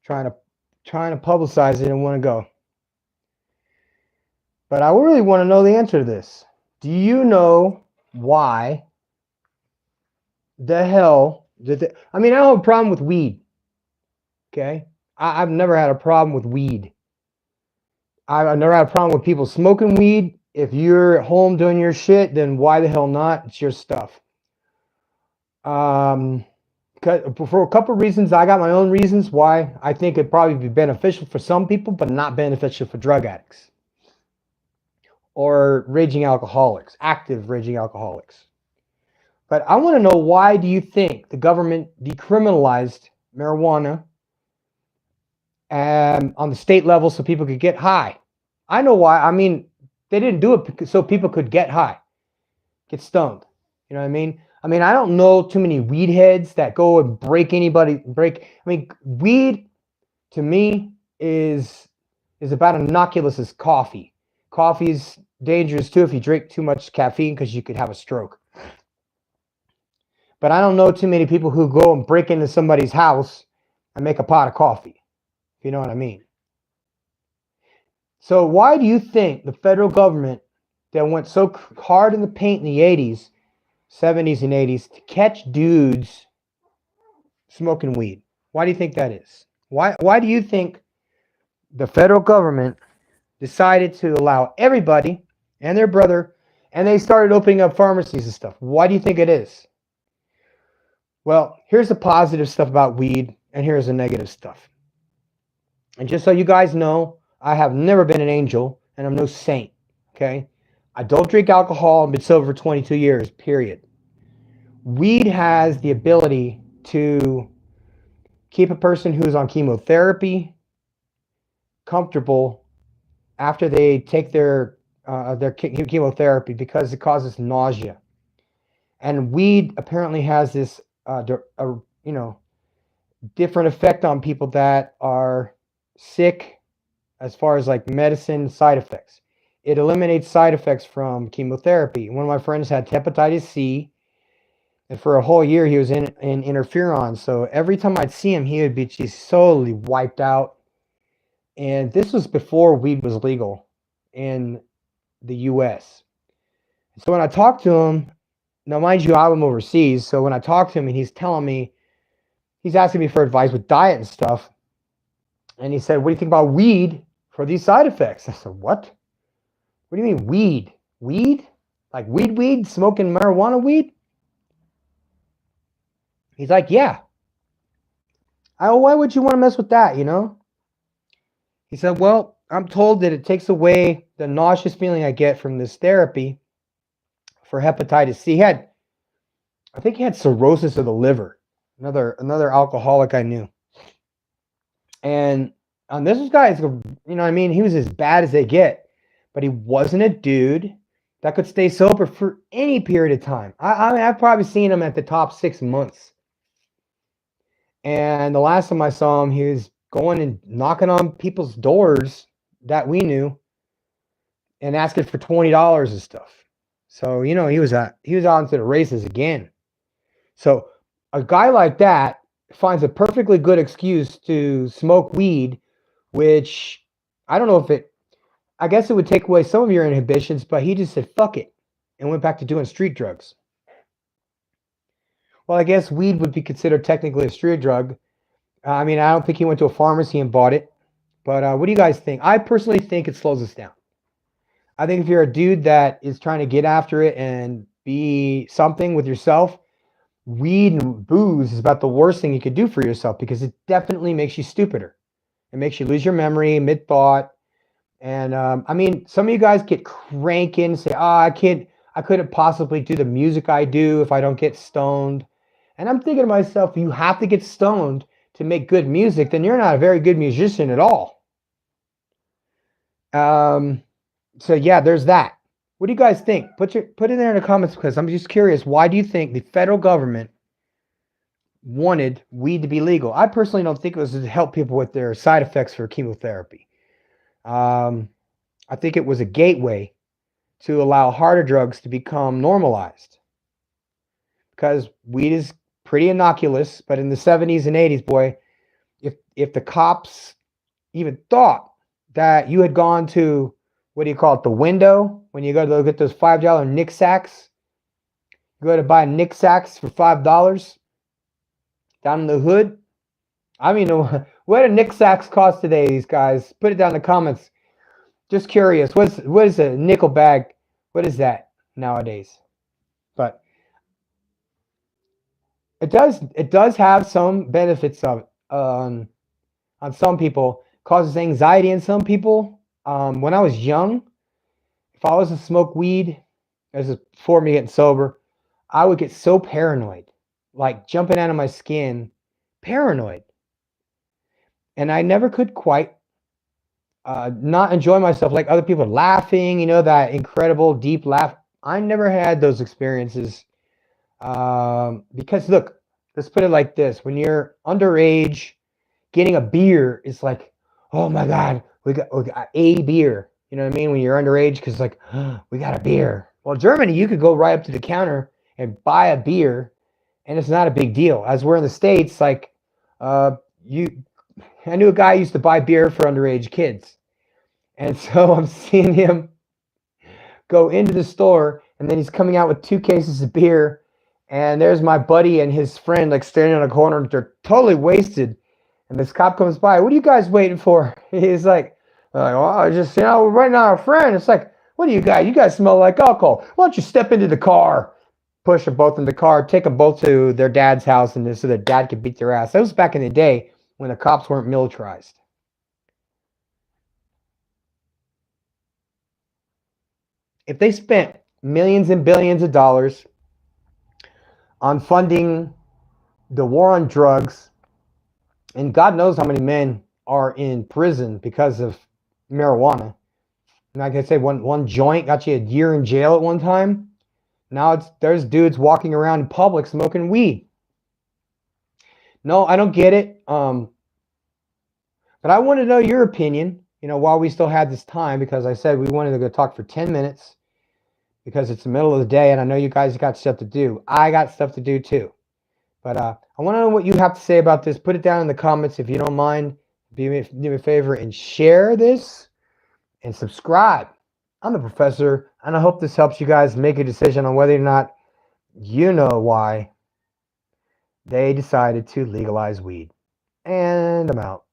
trying to publicize it and want to go. But I really want to know the answer to this. Do you know why the hell did they, I mean, I don't have a problem with weed. Okay? I've never had a problem with weed. I've never had a problem with people smoking weed. If you're at home doing your shit, then why the hell not? It's your stuff. For a couple of reasons, I got my own reasons why I think it'd probably be beneficial for some people, but not beneficial for drug addicts or raging alcoholics, active raging alcoholics. But I want to know, why do you think the government decriminalized marijuana on the state level so people could get high? I know why. I mean, they didn't do it so people could get high, get stoned. You know what I mean? I don't know too many weed heads that go and break anybody. Weed to me is about innocuous as coffee. Coffee's dangerous too if you drink too much caffeine, because you could have a stroke. But I don't know too many people who go and break into somebody's house and make a pot of coffee, if you know what I mean. So why do you think the federal government that went so hard in the paint in the 80s, 70s and 80s to catch dudes smoking weed? Why do you think that is? Why do you think the federal government decided to allow everybody and their brother, and they started opening up pharmacies and stuff? Why do you think it is? Well, here's the positive stuff about weed, and here's the negative stuff. And just so you guys know, I have never been an angel, and I'm no saint, okay? I don't drink alcohol. I've been sober for 22 years, period. Weed has the ability to keep a person who's on chemotherapy comfortable after they take their chemotherapy, because it causes nausea. And weed apparently has this different effect on people that are sick, as far as like medicine side effects. It eliminates side effects from chemotherapy. One of my friends had hepatitis C, and for a whole year he was in interferon. So every time I'd see him, he would be just totally wiped out. And this was before weed was legal in the US. So when I talked to him, now mind you, I'm overseas, so when I talked to him and he's telling me, he's asking me for advice with diet and stuff, and he said, what do you think about weed for these side effects? I said, what? What do you mean weed? Weed? Like weed? Smoking marijuana weed? He's like, yeah. Why would you want to mess with that, you know? He said, well, I'm told that it takes away the nauseous feeling I get from this therapy for hepatitis C. I think he had cirrhosis of the liver. Another alcoholic I knew. And this guy's, you know what I mean? He was as bad as they get, but he wasn't a dude that could stay sober for any period of time. I've probably seen him at the top 6 months. And the last time I saw him, he was going and knocking on people's doors that we knew and asking for $20 and stuff. So, you know, he was out into the races again. So a guy like that finds a perfectly good excuse to smoke weed, which I don't know if I guess it would take away some of your inhibitions, but he just said, fuck it, and went back to doing street drugs. Well, I guess weed would be considered technically a street drug. I don't think he went to a pharmacy and bought it. But what do you guys think? I personally think it slows us down. I think if you're a dude that is trying to get after it and be something with yourself, weed and booze is about the worst thing you could do for yourself, because it definitely makes you stupider. It makes you lose your memory, mid-thought. And some of you guys get cranky and say, I couldn't possibly do the music I do if I don't get stoned. And I'm thinking to myself, you have to get stoned to make good music, then you're not a very good musician at all. So yeah, there's that. What do you guys think? Put it there in the comments, because I'm just curious. Why do you think the federal government wanted weed to be legal? I personally don't think it was to help people with their side effects for chemotherapy. I think it was a gateway to allow harder drugs to become normalized, because weed is pretty innocuous. But in the 70s and 80s, boy, if the cops even thought that you had gone to, what do you call it, the window, when you go to get those $5 Nick sacks, you go to buy Nick sacks for $5 down in the hood. I mean, what do Nick sacks cost today, these guys? Put it down in the comments. Just curious. What is a nickel bag? What is that nowadays? But it does have some benefits of it, on some people. Causes anxiety in some people. When I was young, if I was to smoke weed, this is before me getting sober, I would get so paranoid, like jumping out of my skin, paranoid. And I never could quite not enjoy myself like other people laughing, that incredible deep laugh. I never had those experiences because look, let's put it like this: when you're underage, getting a beer is like, oh my god, we got a beer. You know what I mean? When you're underage, because like, oh, we got a beer. Well, Germany, you could go right up to the counter and buy a beer, and it's not a big deal. As we're in the States, like, you, I knew a guy who used to buy beer for underage kids, and so I'm seeing him go into the store, and then he's coming out with 2 cases of beer, and there's my buddy and his friend like standing on a corner. They're totally wasted, and this cop comes by. What are you guys waiting for? He's like, well, just we're waiting on our friend. It's like, what do you guys? You guys smell like alcohol. Why don't you step into the car? Push them both in the car, take them both to their dad's house, and so their dad could beat their ass. That was back in the day when the cops weren't militarized. If they spent millions and billions of dollars on funding the war on drugs, and God knows how many men are in prison because of marijuana. Like I said, one joint got you a year in jail at one time. Now there's dudes walking around in public smoking weed. No, I don't get it. But I want to know your opinion, while we still had this time, because I said we wanted to go talk for 10 minutes because it's the middle of the day and I know you guys got stuff to do. I got stuff to do too. But I want to know what you have to say about this. Put it down in the comments if you don't mind. Do me a favor and share this and subscribe. I'm the professor, and I hope this helps you guys make a decision on whether or not you know why they decided to legalize weed. And I'm out.